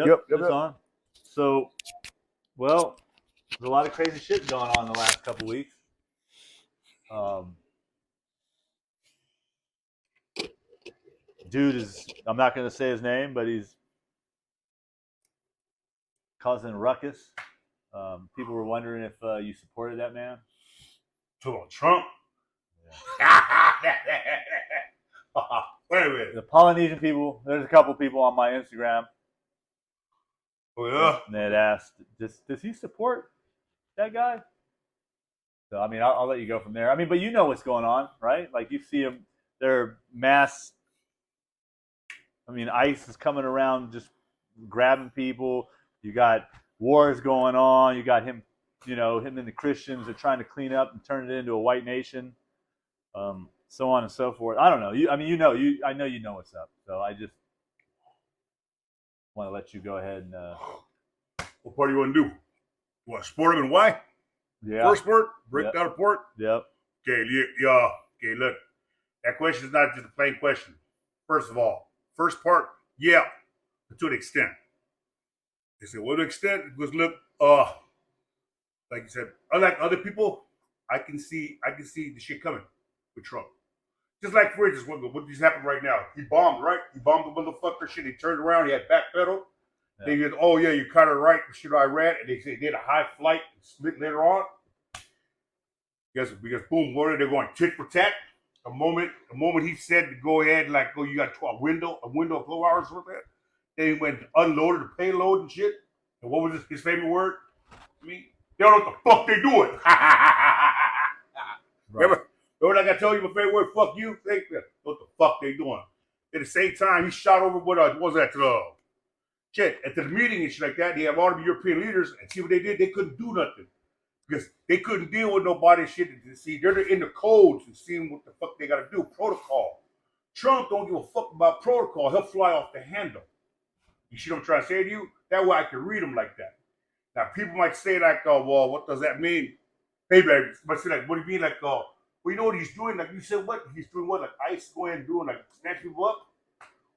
Yep. It's on. So, well, there's a lot of crazy shit going on in the last couple weeks. Dude is, I'm not going to say his name, but he's causing a ruckus. People were wondering if you supported that man. Trump? Yeah. Wait a minute. The Polynesian people, there's a couple people on my Instagram. Oh, yeah? And they had asked, does he support that guy? So, I mean, I'll let you go from there. I mean, but you know what's going on, right? Like, you see them, they're mass. I mean, ICE is coming around just grabbing people. You got wars going on. You got him, him and the Christians are trying to clean up and turn it into a white nation. So on and so forth. I don't know. I know you know what's up. So I just want to let you go ahead and. What part do you want to do? What, sport him and why? Yeah. First part? Breakdown report? Yep. Okay, yeah. Okay, look. That question is not just a plain question. First of all, first part, yeah, to an extent. They said, what extent? Because look, like you said, unlike other people, I can see the shit coming with Trump. Just like, for instance, what just happened right now. He bombed, right? He bombed the motherfucker shit. He turned around. He had backpedal. Yeah. They said, oh, yeah, you're kind of right. Shit, I read. And they said they did a high flight and split later on. Because boom, they're going tit for tat. The moment he said to go ahead, like, oh, you got a window of 12 hours worth of that. They went unloaded the payload and shit. And what was his favorite word? I mean, they don't know what the fuck they doing. Right. Remember like I told you my favorite word, fuck you? What the fuck they doing? At the same time, he shot over what was that? Shit, at the meeting and shit like that, they have all the European leaders, and see what they did? They couldn't do nothing. Because they couldn't deal with nobody shit. See, they're in the codes and seeing what the fuck they got to do. Protocol. Trump don't give a fuck about protocol. He'll fly off the handle. You see what I'm trying to say to you? That way I can read them like that. Now, people might say like, oh, well, what does that mean? Hey, baby. But say like, what do you mean? Like, well, you know what he's doing? Like, you said what? He's doing what? Like, ICE going and doing, like, snatch people up?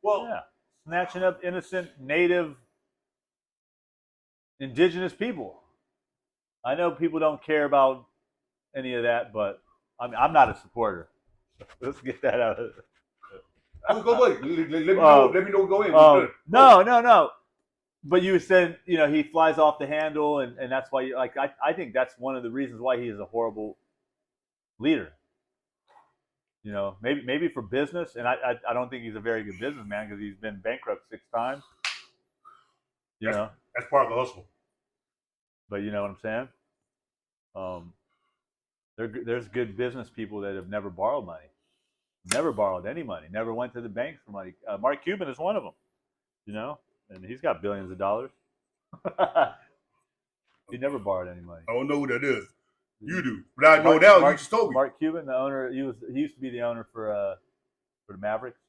Well, yeah. Snatching up innocent, native, indigenous people. I know people don't care about any of that, but I'm not a supporter. Let's get that out of it. Let me know. Go in. No. But you said, he flies off the handle, and that's why, I think that's one of the reasons why he is a horrible leader. Maybe for business, and I don't think he's a very good businessman because he's been bankrupt 6 times. That's part of the hustle. But you know what I'm saying? There's good business people that have never borrowed money, never borrowed any money, never went to the bank for money. Mark Cuban is one of them, and he's got billions of dollars. He never borrowed any money. I don't know who that is. You do, but I know now. You just told me. Mark Cuban, the owner, he used to be the owner for the Mavericks.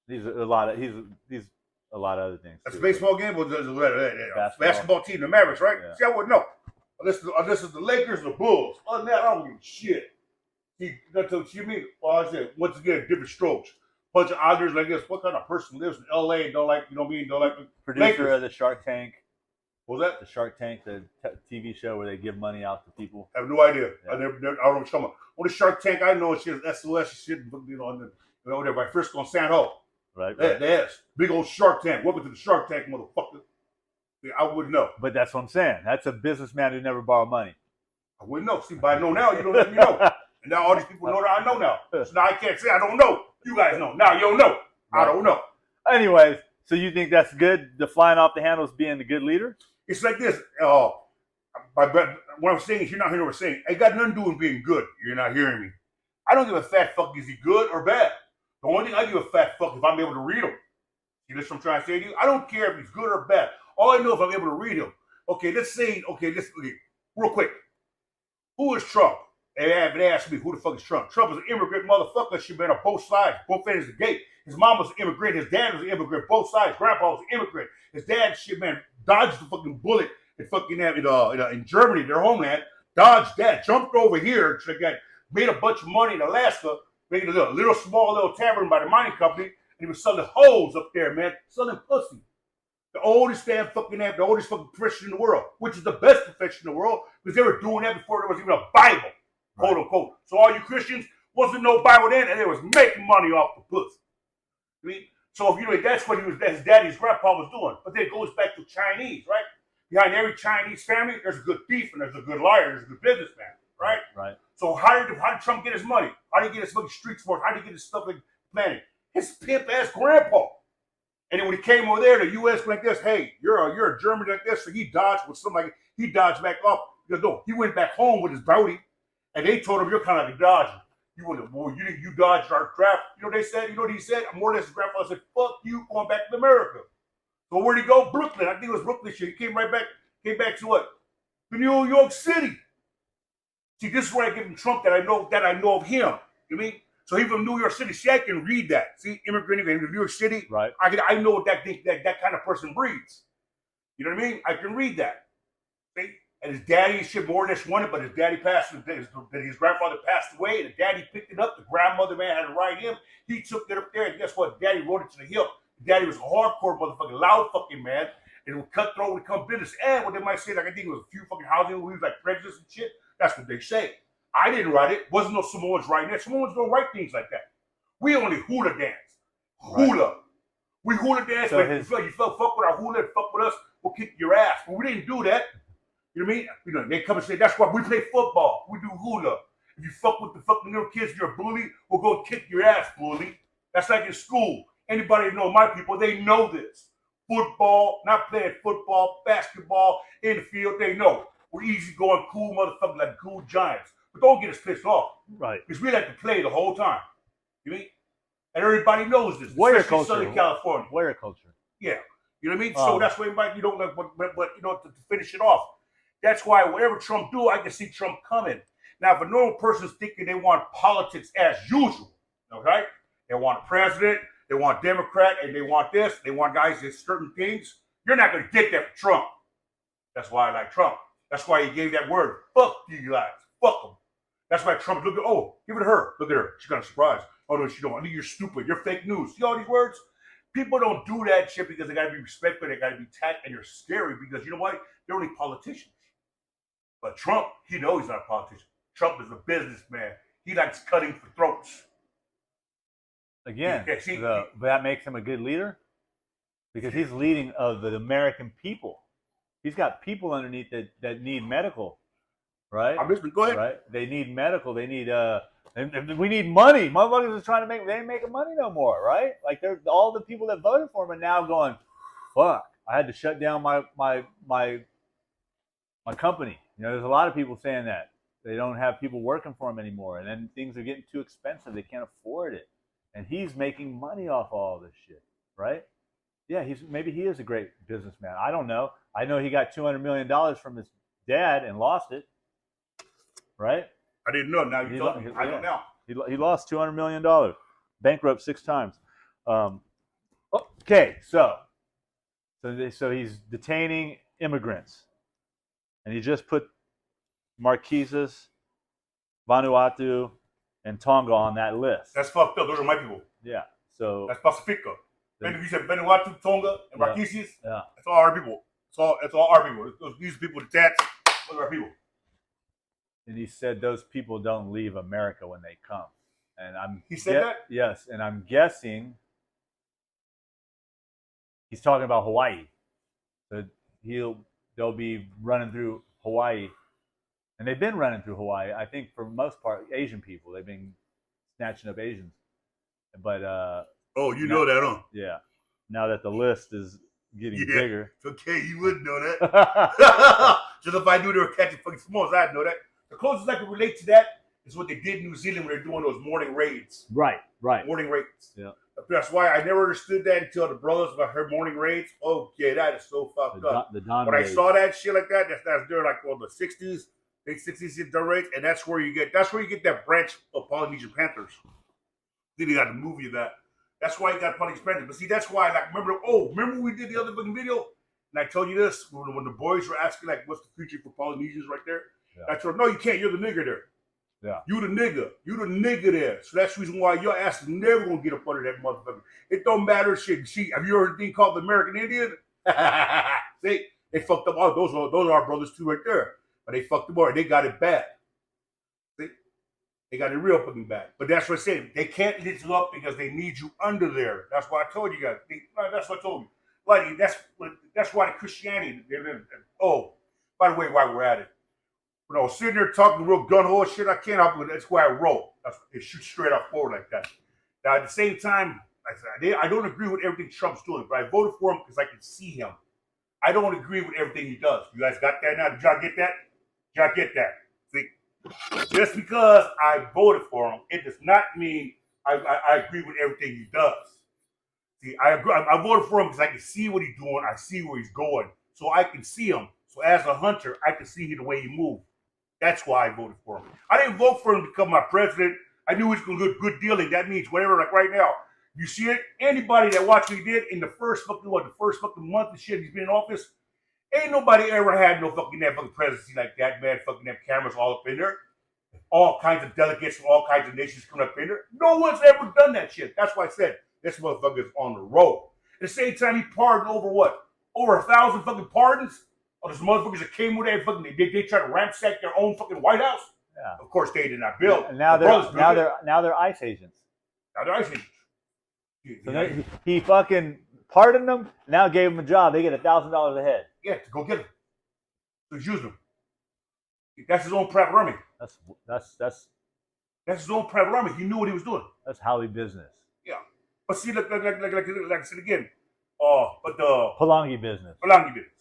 He's a lot of other things. That's a baseball game, or basketball team, the Mavericks, right? Yeah. See, I wouldn't know. Unless it's the Lakers or the Bulls. Other than that, I don't give a shit. See, that's what you mean. Well, I said, once again, different strokes. Bunch of others like this. What kind of person lives in LA and don't like Producer Lakers? Of the Shark Tank. What was that? The Shark Tank, the TV show where they give money out to people. I have no idea. Yeah. I don't know what you're talking about. Only Shark Tank I know is SOS shit, over there by Frisco and San Ho. Right. That's big old Shark Tank. Welcome to the Shark Tank, motherfucker. I wouldn't know. But that's what I'm saying. That's a businessman who never borrowed money. I wouldn't know. See, but I know now. You don't let me know. And now all these people know that I know now. So now I can't say I don't know. You guys know. Now you don't know. Right. I don't know. Anyways, so you think that's good? The flying off the handles being the good leader? It's like this. What I'm saying is you're not hearing what I'm saying. It got nothing to do with being good. You're not hearing me. I don't give a fat fuck is he good or bad. The only thing I give a fat fuck is if I'm able to read him. See, that's what I'm trying to say to you. I don't care if he's good or bad. All I know is if I'm able to read him. Okay, let's say, real quick. Who is Trump? They asked me, who the fuck is Trump? Trump is an immigrant motherfucker. She's been on both sides. Both ends of the gate. His mom was an immigrant. His dad was an immigrant. Both sides. Grandpa was an immigrant. His dad, dodged the fucking bullet and fucking in Germany, their homeland. Dodged that. Jumped over here. Made a bunch of money in Alaska. Made a little small tavern by the mining company. And he was selling hoes up there, man. Selling pussy. The oldest damn fucking the oldest fucking profession in the world, which is the best profession in the world, because they were doing that before there was even a Bible, quote unquote. So all you Christians, wasn't no Bible then, and they was making money off the pussy. I mean, so if you know that's what his daddy's grandpa was doing. But then it goes back to Chinese, right? Behind every Chinese family, there's a good thief and there's a good liar, there's a good businessman, right? Right. So how did Trump get his money? How did he get his fucking street sports? How did he get his stuff like planning? His pimp ass grandpa. And then when he came over there, the U.S. went like this, hey, you're a German like this, so he dodged with somebody, he dodged back off. Because no, he went back home with his bounty, and they told him, you're kind of like a dodger. You dodged our draft. You know what they said? You know what he said? More or less his grandfather said, fuck you, going back to America. So where'd he go? Brooklyn. I think it was Brooklyn shit. He came back to what? To New York City. See, this is where I give him Trump that I know of him. You know what I mean? So he's from New York City. See, I can read that. See, immigrating in New York City. Right. I know what that kind of person breeds. You know what I mean? I can read that. See? And his daddy should more or less wanted, but his daddy passed. His grandfather passed away, and the daddy picked it up. The grandmother man had to write him. He took it up there, and guess what? Daddy wrote it to the hill. Daddy was a hardcore motherfucking loud fucking man, and it would cutthroat when it come business. And what they might say, like I think it was a few fucking housing movies like prejudice and shit. That's what they say. I didn't write it. Wasn't no Samoans writing it. Samoans don't write things like that. We only hula dance. Hula. Right. We hula dance. So you felt fuck with our hula and fuck with us, we'll kick your ass. But we didn't do that. You know what I mean? You know, they come and say, that's why we play football. We do hula. If you fuck with the fucking little kids, you're a bully, we'll go kick your ass, bully. That's like in school. Anybody know my people, they know this. Football, not playing football, basketball, in the field, they know. We're easy going, cool motherfuckers like cool giants. But don't get us pissed off. Right. Because we like to play the whole time. You mean? And everybody knows this. Warrior culture. Southern California. Warrior culture. Yeah. You know what I mean? So that's why you don't like, but you know, to finish it off. That's why whatever Trump do, I can see Trump coming. Now, if a normal person's thinking they want politics as usual, okay? They want a president, they want Democrat, and they want this, they want guys in certain things. You're not going to get that from Trump. That's why I like Trump. That's why he gave that word. Fuck you guys. Fuck them. That's why Trump look at, oh, give it to her. Look at her. She got a surprise. Oh, no, she don't. I think you're stupid. You're fake news. See all these words? People don't do that shit because they got to be respected. They got to be tact, and you're scary because you know what? They're only politicians. But Trump, he knows he's not a politician. Trump is a businessman. He likes cutting for throats. Again, but that makes him a good leader because he's leading of the American people. He's got people underneath that need medical, right? I'm listening. Go ahead. Right? They need medical. They need and we need money. Motherfuckers are trying to make. They ain't making money no more, right? Like they're all the people that voted for him are now going, fuck. I had to shut down my company. You know, there's a lot of people saying that they don't have people working for them anymore, and then things are getting too expensive. They can't afford it, and he's making money off all this shit, right? Yeah, maybe he is a great businessman. I don't know. I know he got $200 million from his dad and lost it, right? I didn't know. Now you told me. I don't know. He lost $200 million, bankrupt 6 times. Okay, so he's detaining immigrants. And he just put Marquesas, Vanuatu, and Tonga on that list. That's fucked up. Those are my people. Yeah. So that's Pacifica. You said Vanuatu, Tonga, and Marquesas. Yeah. That's all our people. It's all our people. These people detached. Those are our people. And he said those people don't leave America when they come. And he said that? Yes. And I'm guessing he's talking about Hawaii. So they'll be running through Hawaii. And they've been running through Hawaii, I think, for the most part, Asian people. They've been snatching up Asians. But oh, you know that, huh? Yeah. Now that the list is getting bigger. It's okay, you wouldn't know that. Just if I knew they were catching fucking Samoans, I'd know that. The closest I can relate to that is what they did in New Zealand when they're doing those morning raids. Right. Morning raids. Yeah. That's why I never understood that until the brothers about her morning raids. Okay, that is so fucked up. When I saw that shit like that, that's during like the 60s, late 60s, the raids, and that's where you get that branch of Polynesian Panthers. Then you got the movie of that. That's why you got Polynesian Panthers. But see, that's why remember when we did the other fucking video? And I told you this, when the boys were asking like what's the future for Polynesians right there? Yeah. I told them, no, you can't, you're the nigger there. Yeah. You the nigger there. So that's the reason why your ass is never gonna get up under that motherfucker. It don't matter shit. See, have you heard a thing called the American Indian? See, they fucked up. Oh, those are our brothers too, right there. But they fucked them over. They got it bad. See, they got it real fucking bad. But that's what I said. They can't lift you up because they need you under there. That's why I told you guys. That's what I told you. Like that's why the Christianity. Oh, by the way, while we're at it, when I was sitting there talking real gun ho shit, I can't help it. That's why I roll. It shoots straight up forward like that. Now at the same time, I don't agree with everything Trump's doing, but I voted for him because I can see him. I don't agree with everything he does. You guys got that now? Did y'all get that? Did y'all get that? See, just because I voted for him, it does not mean I agree with everything he does. See, I voted for him because I can see what he's doing. I see where he's going. So I can see him. So as a hunter, I can see the way he moves. That's why I voted for him. I didn't vote for him to become my president. I knew he was going to do good dealing. That means whatever, like right now. You see it? Anybody that watched what he did in the first fucking month and shit he's been in office, ain't nobody ever had no fucking that fucking presidency like that, man. Fucking have cameras all up in there. All kinds of delegates from all kinds of nations coming up in there. No one's ever done that shit. That's why I said this motherfucker's on the roll. At the same time, he pardoned over what? Over 1,000 fucking pardons? Oh, those motherfuckers that came with that fucking they tried to ransack their own fucking White House? Yeah. Of course they did not build. And now they're ICE agents. Now they're ICE agents. So he fucking pardoned them, now gave them a job. They get $1,000 a head. Yeah, to go get them. To use them. That's his own private army. That's his own private army. He knew what he was doing. That's Holly business. Yeah. But see, like I said again, but the Palangi business. Palangi business.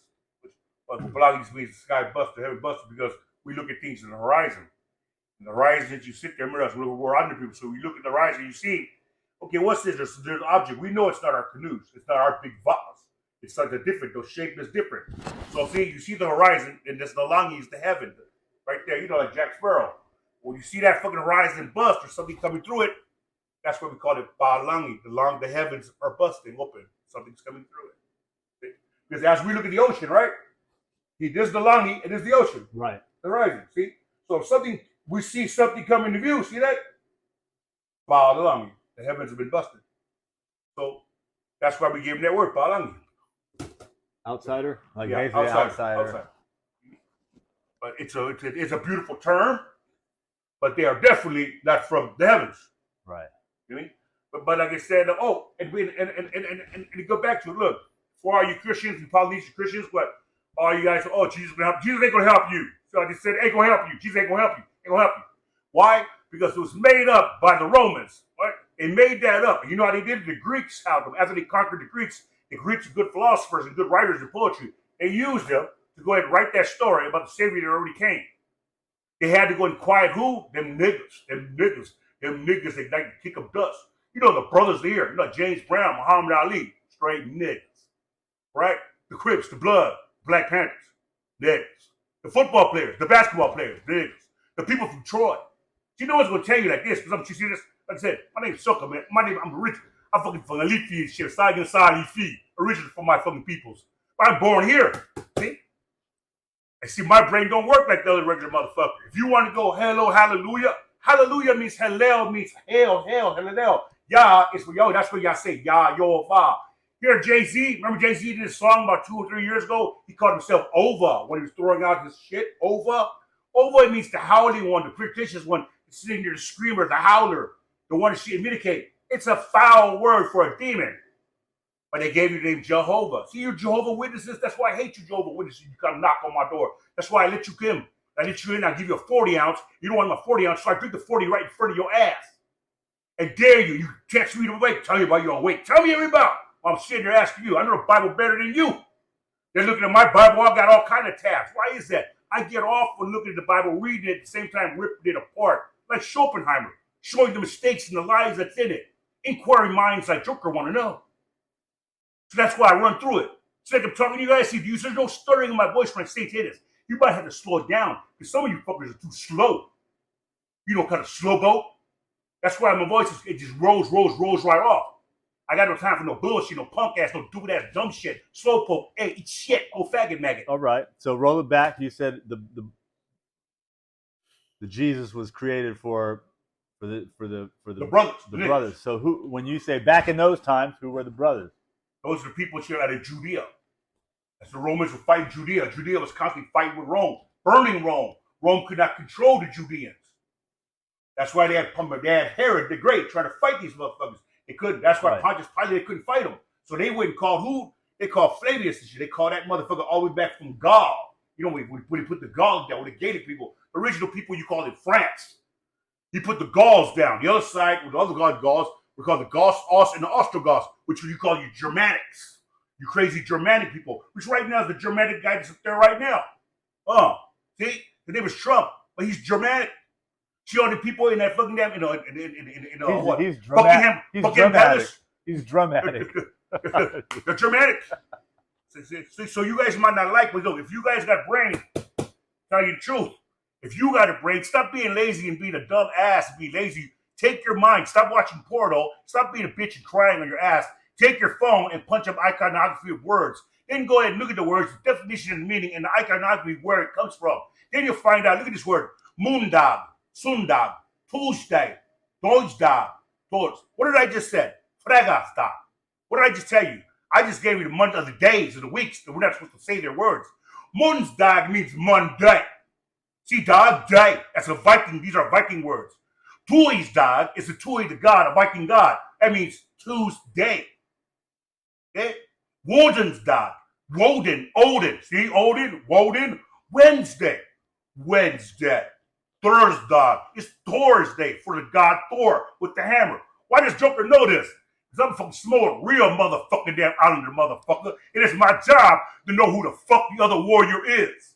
But Palangi means sky buster, heavy buster, because we look at things in the horizon. In the horizon, that you sit there, remember us, we're under people. So we look at the horizon, you see, okay, what's this? There's an object. We know it's not our canoes. It's not our big vase. It's something different. The shape is different. So see, you see the horizon, and this Nalangi is the heaven. Right there, you know, like Jack Sparrow. When you see that fucking horizon bust or something coming through it, that's what we call it Palangi. The heavens are busting open. Something's coming through it. Because as we look at the ocean, right? This is the Langi, and this is the ocean. Right. The horizon, see? So if we see something come into view, see that? Palangi. The heavens have been busted. So that's why we gave him that word, Palangi. Outsider? Like yeah, outsider. But it's a beautiful term, but they are definitely not from the heavens. Right. You know? But like I said, and to go back to it, look, for all you Christians, you Polynesian Christians, what all you guys, Jesus ain't gonna help you. So I just said, ain't gonna help you. Jesus ain't gonna help you. Ain't gonna help you. Why? Because it was made up by the Romans. Right? They made that up. You know how they did it? The Greeks had them. After they conquered the Greeks are good philosophers and good writers of poetry. They used them to go ahead and write that story about the Savior that already came. They had to go and quiet who? Them niggas that like to kick up dust. You know, the brothers here. You know, James Brown, Muhammad Ali, straight niggas. Right? The Crips, the Blood, Black Panthers, niggas. The football players, the basketball players, niggas. The people from Troy. You know what's going to tell you like this? Because you see this? Like I said, my name's Sucker, man. I'm original. I'm fucking from Alifi and shit. Original for my fucking peoples. But I'm born here. See? And see, my brain don't work like the other regular motherfucker. If you want to go hello, hallelujah. Hallelujah means hallel, means hell, hallel. Yah is for yo. That's what y'all say. Yah, yo, fa. Here, Jay-Z. Remember Jay-Z did a song about 2 or 3 years ago? He called himself Ova when he was throwing out his shit. Ova. Ova, it means the howling one, the fictitious one, sitting there, the screamer, the howler, the one that she communicate. It's a foul word for a demon. But they gave you the name Jehovah. See, you Jehovah Witnesses. That's why I hate you, Jehovah Witnesses. You come knock on my door. That's why I let you in. I give you a 40 ounce. You don't want my 40 ounce, so I drink the 40 right in front of your ass. And dare you. You text me to wake. Tell me about your awake. Tell me everything about. I'm sitting there asking you. I know the Bible better than you. They're looking at my Bible. I've got all kind of tabs. Why is that? I get off when looking at the Bible, reading it at the same time, ripping it apart. Like Schopenhauer, showing the mistakes and the lies that's in it. Inquiring minds like Joker want to know. So that's why I run through it. It's like I'm talking to you guys. See, there's no stuttering in my voice when I say this. You might have to slow it down because some of you fuckers are too slow. You know, kind of slow boat. That's why my voice it just rolls right off. I got no time for no bullshit, no punk ass, no stupid ass, dumb shit, slowpoke, hey, eat shit, old faggot maggot. All right. So roll it back. You said the Jesus was created for the brothers. The brothers. So when you say back in those times, who were the brothers? Those are the people here out of Judea. As the Romans were fighting Judea, Judea was constantly fighting with Rome, burning Rome. Rome could not control the Judeans. That's why they had Herod the Great trying to fight these motherfuckers. They couldn't. That's why Pontius Pilate couldn't fight them. So they went and called who? They called Flavius and shit. They called that motherfucker all the way back from Gaul. You know, when he put the Gauls down, when the Gaelic people, original people you called it France. He put the Gauls down. The other side, with the other Gauls, we call the Goths and the Ostrogoths, which you call you Germanics. You crazy Germanic people, which right now is the Germanic guy that's up there right now. See? His name is Trump, but he's Germanic. See all the people in that fucking damn, what? He's dramatic. Buckingham Palace. He's dramatic. They're Germanic. So you guys might not like, but look, if you guys got brains, tell you the truth. If you got a brain, stop being lazy and being a dumb ass and be lazy. Take your mind. Stop watching porno. Stop being a bitch and crying on your ass. Take your phone and punch up iconography of words. Then go ahead and look at the words, the definition and meaning, and the iconography where it comes from. Then you'll find out, look at this word, Moondag, Sundag, Tuesday, Deutschdag, Deutsch. What did I just say? Freitag. What did I just tell you? I just gave you the month of the days of the weeks that we're not supposed to say their words. Mondsdag means Monday. See, dog, day. That's a Viking. These are Viking words. Tuesdag is a Tui, the god, a Viking god. That means Tuesday. Okay? Wodensdag. Woden, Odin. See, Odin, Woden. Wednesday. Thursday. It's Thursday for the god Thor with the hammer. Why does Joker know this? Because I'm fucking smart, real motherfucking damn islander motherfucker. It is my job to know who the fuck the other warrior is.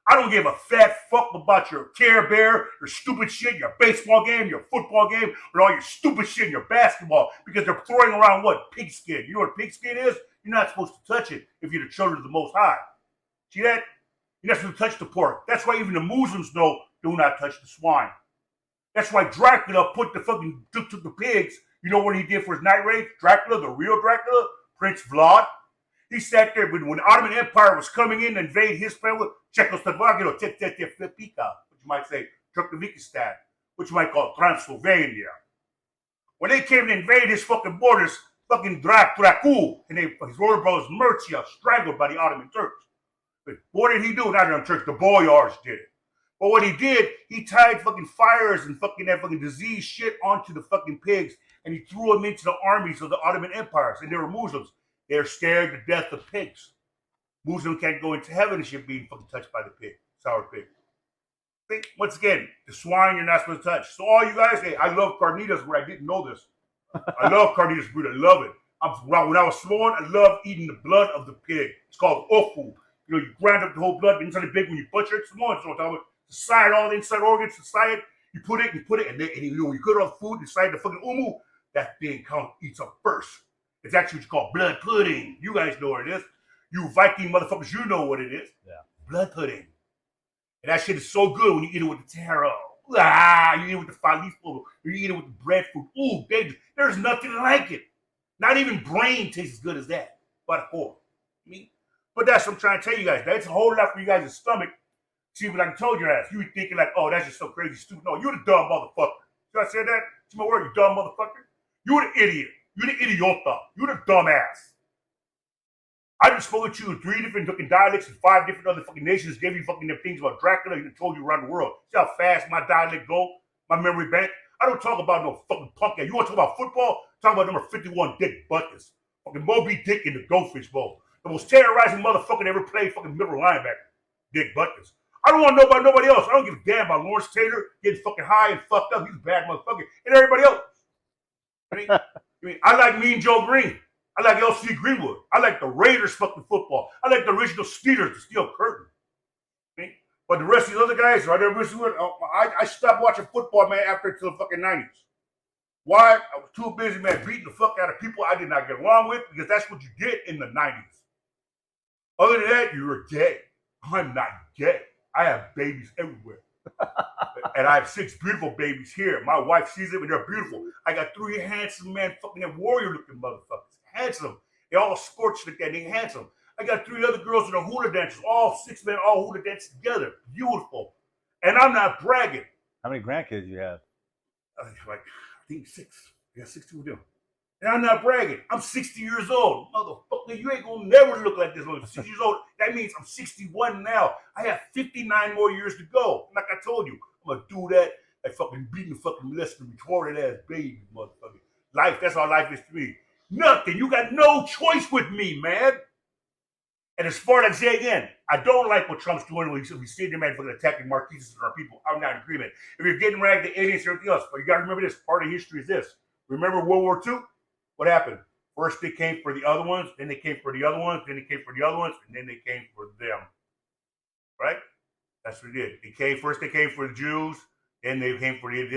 I don't give a fat fuck about your Care Bear, your stupid shit, your baseball game, your football game, and all your stupid shit in your basketball because they're throwing around what? Pigskin. You know what pigskin is? You're not supposed to touch it if you're the children of the Most High. See that? You're not supposed to touch the pork. That's why even the Muslims know do not touch the swine. That's why Dracula took the pigs. You know what he did for his night raid? Dracula, the real Dracula, Prince Vlad. He sat there, but when the Ottoman Empire was coming in to invade his family, Czechoslovakia, which you might say Turkmenistan, which you might call Transylvania. When they came to invade his fucking borders, fucking Dracu, and his older brothers Mircea, strangled by the Ottoman Turks. But what did he do? Not the Turks, the boyars did it. But what he did, he tied fucking fires and fucking that fucking disease shit onto the fucking pigs, and he threw them into the armies of the Ottoman empires, and they were Muslims. They're scared to death of pigs. Muslims can't go into heaven and shit being fucking touched by the pig, sour pig. See, once again, the swine you're not supposed to touch. So all you guys, hey, I love carnitas where I didn't know this. I love carnitas food. I love it. When I was small, I loved eating the blood of the pig. It's called ofu. You know, you grind up the whole blood inside the pig when you butcher it. Small, so I'm talking about the side, all the inside organs, the side. You put it, and then you know, when you put it on food inside the fucking umu, that thing eats up first. It's actually what you call blood pudding. You guys know what it is. You Viking motherfuckers, you know what it is. Yeah. Blood pudding. And that shit is so good when you eat it with the taro. You eat it with the 5-leaf clover. You eat it with the breadfruit. Ooh, baby, there's nothing like it. Not even brain tastes as good as that. But that's what I'm trying to tell you guys. That's a whole lot for you guys' stomach. See, but I told your ass, you were thinking like, oh, that's just so crazy stupid. No, you're the dumb motherfucker. Did I say that? See my word, you dumb motherfucker? You're the idiot. You're the idiota. You're the dumbass. I just spoke with you in 3 different fucking dialects and 5 different other fucking nations, gave you fucking them things about Dracula and told you around the world. See how fast my dialect go? My memory bank? I don't talk about no fucking punk ass. You want to talk about football? Talk about number 51 Dick Butkus. Fucking Moby Dick in the Goldfish Bowl. The most terrorizing motherfucker that ever played fucking middle linebacker. Dick Butkus. I don't want to know about nobody else. I don't give a damn about Lawrence Taylor getting fucking high and fucked up. He's a bad motherfucker. And everybody else. I like Mean Joe Green. I like L.C. Greenwood. I like the Raiders fucking football. I like the original Steelers, the Steel Curtain. But the rest of these other guys, I stopped watching football, man, after the fucking 90s. Why? I was too busy, man, beating the fuck out of people I did not get along with because that's what you did in the 90s. Other than that, you were gay. I'm not gay. I have babies everywhere. And I have 6 beautiful babies here. My wife sees them and they're beautiful. I got 3 handsome men, fucking warrior-looking motherfuckers. Handsome. They all scorched like that. They handsome. I got 3 other girls that are hula dancers. All 6 men all hula dance together. Beautiful. And I'm not bragging. How many grandkids you have? I think 6. I got 6 of them. And I'm not bragging. I'm 60 years old. Motherfucker. motherfucker, you ain't gonna never look like this. I'm 6 years old. That means I'm 61 now. I have 59 more years to go. Like I told you, I'm gonna do that. Like fucking beating the fucking molested, retarded ass baby, motherfucker. Life, that's all life is to me. Nothing. You got no choice with me, man. And as far as I say again, I don't like what Trump's doing when he's sitting there, man, fucking attacking Marxists and our people. I'm not in agreement. If you're getting ragged to aliens and everything else, but you got to remember this, part of history is this. Remember World War II? What happened? First they came for the other ones, then they came for the other ones, then they came for the other ones, and then they came for them. Right? That's what they did. They came for the Jews, then they came for the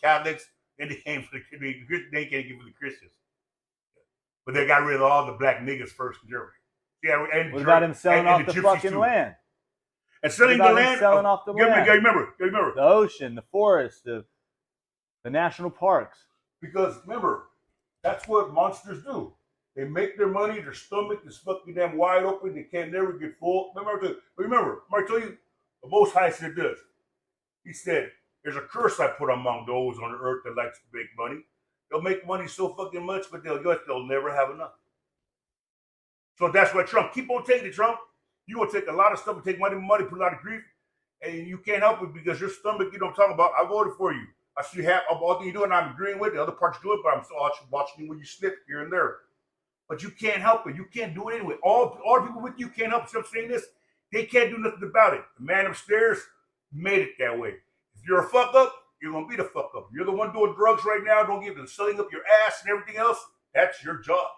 Catholics, then they came for the Christians. But they got rid of all the black niggas first in Germany. Yeah, and what about him selling off the fucking land? And selling the land. Selling off the land. Remember. The ocean, the forest, the national parks. Because remember, that's what monsters do. They make their money, their stomach is fucking damn wide open, they can't never get full. Remember, I tell you, the Most High said this. He said, there's a curse I put among those on the earth that likes to make money. They'll make money so fucking much, but they'll never have enough. So that's why Trump, keep on taking it, Trump. You're going to take a lot of stuff and take money, put a lot of grief, and you can't help it because your stomach, you don't talk about, I voted for you. I see you have all things you do, and I'm agreeing with it. The other parts do it, but I'm still watching you when you slip here and there. But you can't help it. You can't do it anyway. All the people with you can't help it. See what I'm saying this? They can't do nothing about it. The man upstairs made it that way. If you're a fuck up, you're going to be the fuck up. You're the one doing drugs right now, don't give them selling up your ass and everything else. That's your job.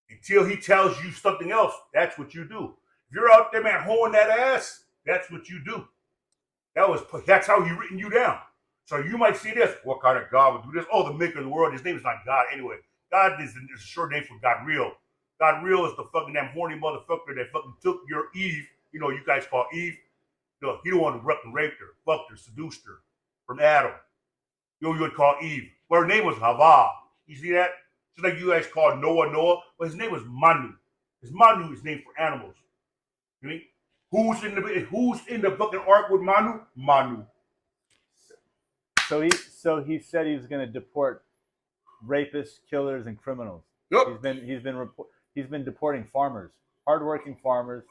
Until he tells you something else, that's what you do. If you're out there, man, hoeing that ass, that's what you do. That's how he written you down. So you might see this. What kind of God would do this? Oh, the maker of the world. His name is not God anyway. God is a short name for God real. God real is the fucking damn horny motherfucker that fucking took your Eve. You know, you guys call Eve. No, he the one who raped her, fucked her, seduced her from Adam. You would call Eve. Well, her name was Hava. You see that? Just like you guys call Noah, but his name was Manu. Manu is named for animals. You mean? Who's in the fucking ark with Manu? Manu. So he said he was going to deport rapists, killers, and criminals. Yep. He's been deporting farmers, hardworking farmers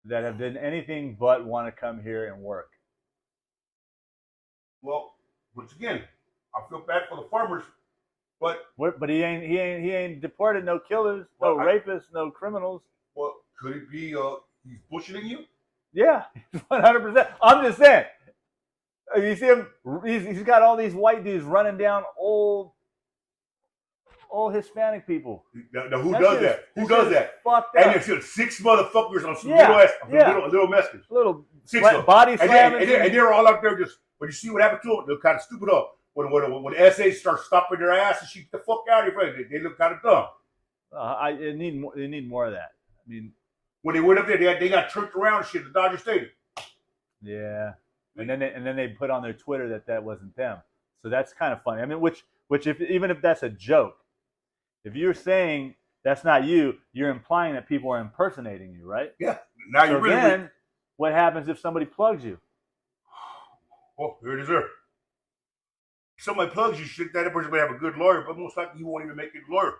that have done anything but want to come here and work. Well, once again, I feel bad for the farmers, but he ain't deported no killers, no rapists, no criminals. Well, could it be he's bullshitting you? Yeah, 100%. I'm just saying. You see him? He's got all these white dudes running down old Hispanic people. Now who does that? Who does that? Fucked up. And there's 6 motherfuckers on some little messages. Little body slamming. And they're all out there just. When you see what happened to them, they're kind of stupid up. When the essays start stopping their ass and she get the fuck out of here, they look kind of dumb. They need more of that. I mean, when they went up there, they got tricked around and shit at Dodger Stadium. Yeah. And then they put on their Twitter that wasn't them. So that's kind of funny. I mean, which even if that's a joke, if you're saying that's not you, you're implying that people are impersonating you, right? Yeah. Now so then, what happens if somebody plugs you? Oh, here it is there. If somebody plugs you, shit, that person may have a good lawyer, but most likely he won't even make it a lawyer.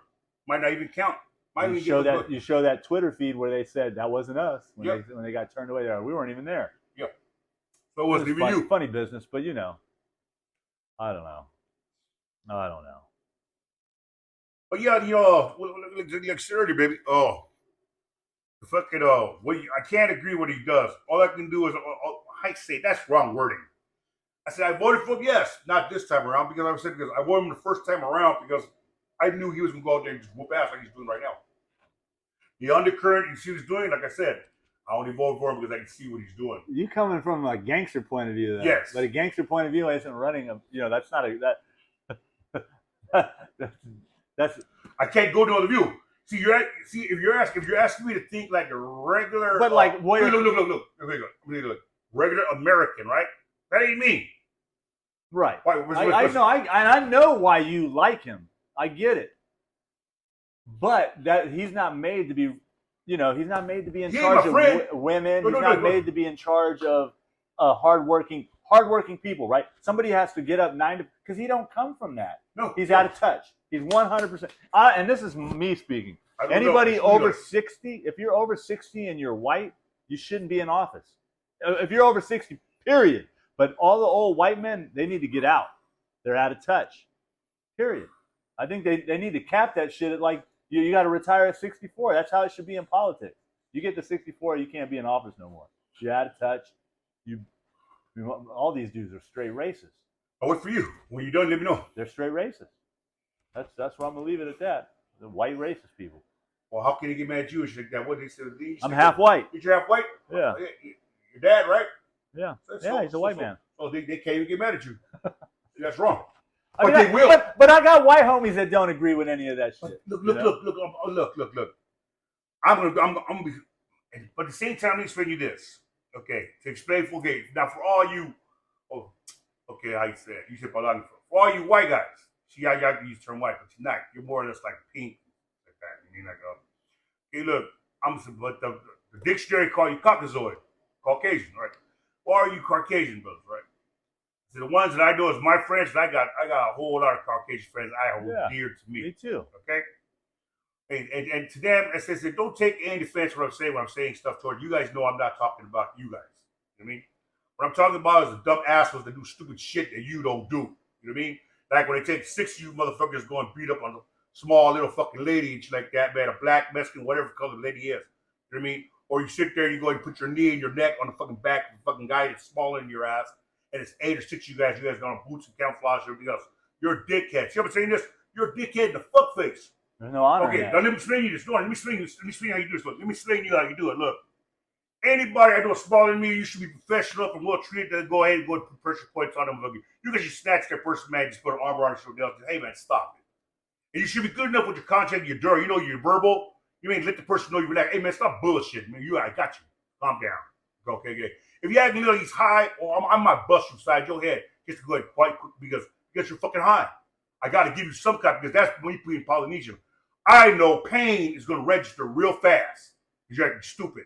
Might not even count. You show that Twitter feed where they said that wasn't us when they got turned away. We weren't even there. Yeah. So it wasn't even you. Funny business, but I don't know. But yeah, like I said earlier, baby. Oh, the fucking I can't agree what he does. All I can do is I say that's wrong wording. I said I voted for him, yes, not this time around because I voted him the first time around because I knew he was gonna go out there and just whoop ass like he's doing right now. The undercurrent, you see what he's doing, like I said. I only voted for him because I can see what he's doing. You coming from a gangster point of view, though. Yes. But a gangster point of view isn't running that's not that's. I can't go to another view. See, if you're asking me to think like a regular, but like look, regular American, right? That ain't me. Right. I know why you like him. I get it. But that he's not made to be. He's not made to be in charge of women. He's not made to be in charge of hardworking people, right? Somebody has to get up because he don't come from that. No, he's out of touch. He's 100%. And this is me speaking. Anybody over 60, if you're over 60 and you're white, you shouldn't be in office. If you're over 60, period. But all the old white men, they need to get out. They're out of touch. Period. I think they need to cap that shit at like, you got to retire at 64. That's how it should be in politics. You get to 64, you can't be in office no more. You're out of touch. All these dudes are straight racist. I'll wait for you. When you're done, let me know. They're straight racist. That's why I'm gonna leave it at that. The white racist people. Well, how can they get mad at you? Like that? What they said? I'm half white. You're half white? Yeah. Your dad, right? Yeah. Yeah, he's a white man. So they can't even get mad at you. That's wrong. I mean, they will. But I got white homies that don't agree with any of that shit. Look. I'm gonna be. But at the same time, let me explain you this. Okay, to explain for gay. Now, for all you, how you said? You said for all you white guys. See how y'all use the term white, but you're not. You're more or less like pink, like that. You mean like, hey, look, but the dictionary call you Caucasoid, Caucasian, right? Or are you Caucasian, brothers, right? So the ones that I know is my friends. I got a whole lot of Caucasian friends I hold dear to me. Me too. Okay. And to them, as I said, don't take any defense when I'm saying stuff toward you guys. Know I'm not talking about you guys. You know what I mean? What I'm talking about is the dumb assholes that do stupid shit that you don't do. You know what I mean? Like when they take 6 of you motherfuckers go and beat up on a small little fucking lady and shit like that, man, a black, Mexican, whatever color the lady is. You know what I mean? Or you sit there and you go and put your knee and your neck on the fucking back of the fucking guy that's smaller than your ass, and it's 8 or 6 of you guys got on boots and camouflage and everything else. You're a dickhead. See what I'm saying this? You're a dickhead in the fuck face. There's no honor. Okay, now let me explain you this. Let me explain how you do this. Look, let me explain you how you do it. Look. Anybody I know smaller than me, you should be professional and well treated. Then go ahead and go and put pressure points on them. You guys just snatch that person, man. Just put an armor on your shoulder. Hey, man, stop it. And you should be good enough with your content, your dirt. You know, you're verbal. You mean let the person know you relax. Hey, man, stop bullshit, man. I got you. Calm down. Okay. If you act like he's high, or I might bust you inside your head just to go ahead quite quick because you're fucking high. I got to give you some kind because that's when you put in Polynesian. I know pain is going to register real fast because you're acting stupid.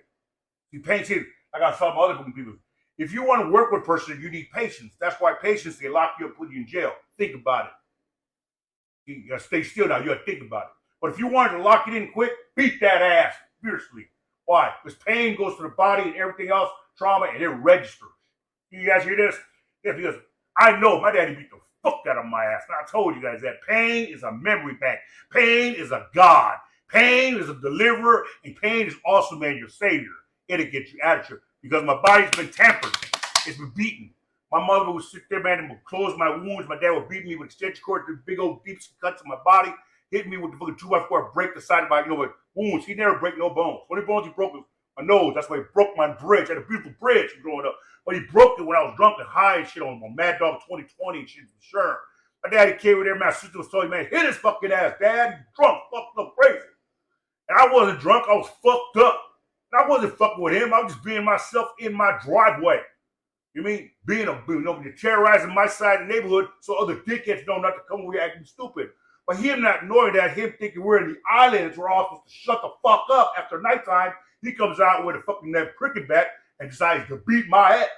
See, pain's here. I got some other people. If you want to work with a person, you need patience. That's why patience, they lock you up, put you in jail. Think about it. You got to stay still now. You got to think about it. But if you wanted to lock it in quick, beat that ass fiercely. Why? Because pain goes to the body and everything else, trauma, and it registers. You guys hear this? Yeah, because I know my daddy beat the fuck out of my ass. And I told you guys that pain is a memory bank. Pain is a God. Pain is a deliverer, and pain is also, man, your savior. It'll get you out of here because my body's been tampered. It's been beaten. My mother would sit there, man, and would close my wounds. My dad would beat me with extension cord, the big old deep cuts in my body, hit me with the fucking 2x4, break the side of my, wounds. He never break no bones. Only bones he broke was my nose. That's why he broke my bridge. I had a beautiful bridge growing up. But he broke it when I was drunk and high and shit on Mad Dog 2020 and shit for sure. My daddy came over there, my sister was telling me, man, hit his fucking ass, Dad. He's drunk, fucked up crazy. And I wasn't drunk, I was fucked up. And I wasn't fucking with him. I was just being myself in my driveway. You mean you're terrorizing my side of the neighborhood so other dickheads know not to come over here acting stupid. But him not knowing that, him thinking we're in the islands, we're all supposed to shut the fuck up after nighttime, he comes out with a fucking that cricket bat and decides to beat my ass.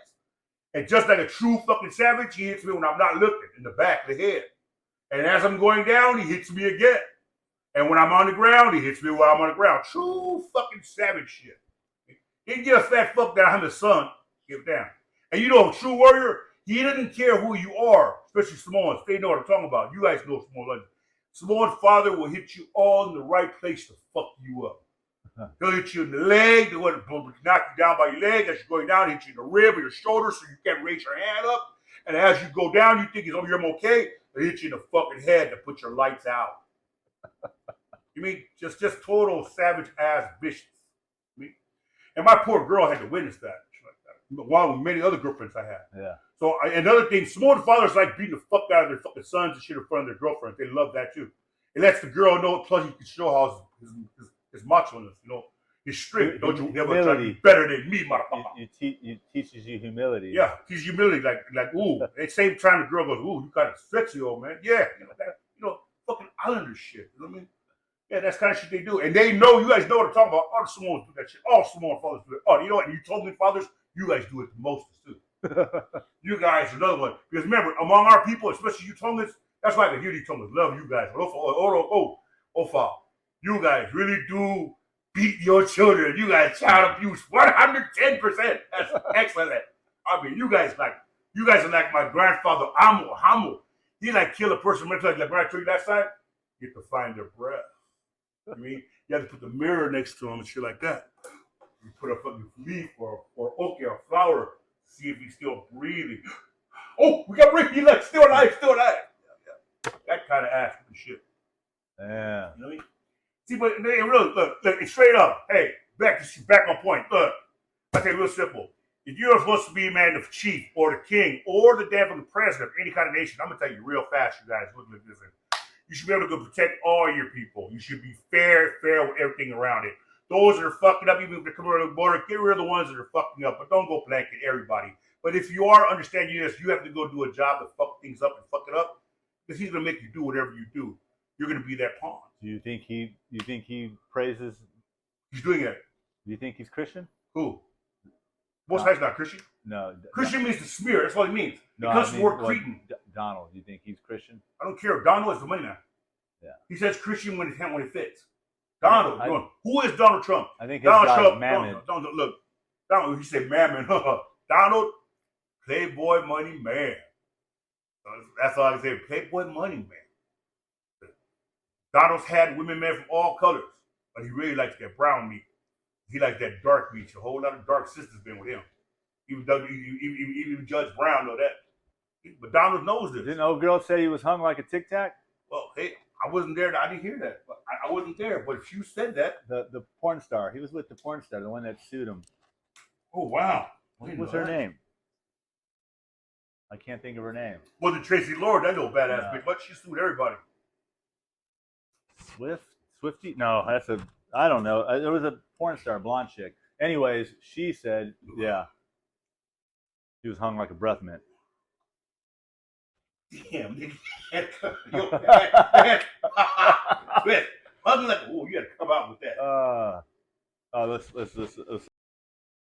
And just like a true fucking savage, he hits me when I'm not looking in the back of the head. And as I'm going down, he hits me again. And when I'm on the ground, he hits me while I'm on the ground. True fucking savage shit. He can get a fat fuck that I'm his son. Get down. And you know, a true warrior, he doesn't care who you are, especially Samoans. They know what I'm talking about. You guys know Samoan legend. Samoan father will hit you all in the right place to fuck you up. He'll hit you in the leg, he'll knock you down by your leg. As you're going down, hit you in the rib or your shoulder so you can't raise your hand up. And as you go down, you think you're okay. He'll hit you in the fucking head to put your lights out. You mean just total savage ass vicious. And my poor girl had to witness that. Along with many other girlfriends I had. Yeah. So another thing, Samoan fathers like beating the fuck out of their fucking sons and shit in front of their girlfriends. They love that too. It lets the girl know. Plus, he can show how his macho-ness. His strength. Don't you ever try to be better than me, motherfucker. It teaches you humility. Yeah, teaches humility. Like ooh. At the same time, the girl goes, ooh, you kind of sexy, old man. Yeah, fucking Islander shit. You know what I mean? Yeah, that's kind of shit they do. And they know, you guys know what I'm talking about. All the Samoans do that shit. All Samoan fathers do it. Oh, you know what? And you told me fathers, you guys do it the most too. You guys are another one. Because remember, among our people, especially you Tongans, That's why I can hear these told me, love you guys. You guys really do beat your children. You guys child abuse 110%. That's excellent. I mean, you guys are like my grandfather Hamo. He like kill a person mentally like when I told you that time. You have to find their breath. I mean, you have to put the mirror next to him and shit like that. You put a fucking leaf or okay or flower, see if he's still breathing. Oh, we got breathing. He's like still alive. Yeah. That kind of ass shit. Yeah. You know what I mean? See, but really, look, it's straight up. Hey, back on point. Look, I say real simple. If you're supposed to be, man, the chief or the king or the damn president of any kind of nation, I'm gonna tell you real fast, you guys. Look at this. You should be able to go protect all your people. You should be fair with everything around it. Those that are fucking up, even if they're coming over the border, get rid of the ones that are fucking up, but don't go blanket everybody. But if you are understanding this, you have to go do a job to fuck things up and fuck it up, because he's gonna make you do whatever you do. You're gonna be that pawn. Do you think he praises? He's doing it. Do you think he's Christian? Who? Most High's not Christian. No. Christian means to smear. That's what it means. No, it comes from the word Cretan. Donald, do you think he's Christian? I don't care. Donald is the money man. Yeah. He says Christian when it fits. Donald. Who is Donald Trump? I think Donald Trump. Look. Donald. He said mammon. Donald, Playboy money man. That's all I can say. Playboy money man. Donald's had women men from all colors, but he really likes that brown meat. He likes that dark meat. A whole lot of dark sisters been with him. Even Judge Brown know that. But Donald knows this. Didn't old girl say he was hung like a Tic Tac? Well, hey, I wasn't there. I didn't hear that. I wasn't there. But if you said that, the porn star, he was with the porn star, the one that sued him. Oh wow, what was her name? I can't think of her name. Wasn't Tracy Lord? That little badass bitch. But she sued everybody. Swifty? No, I don't know. It was a porn star, blonde chick. Anyways, she said, yeah, she was hung like a breath mint. Damn, nigga. Hung like, oh, you got to come out with that. Let's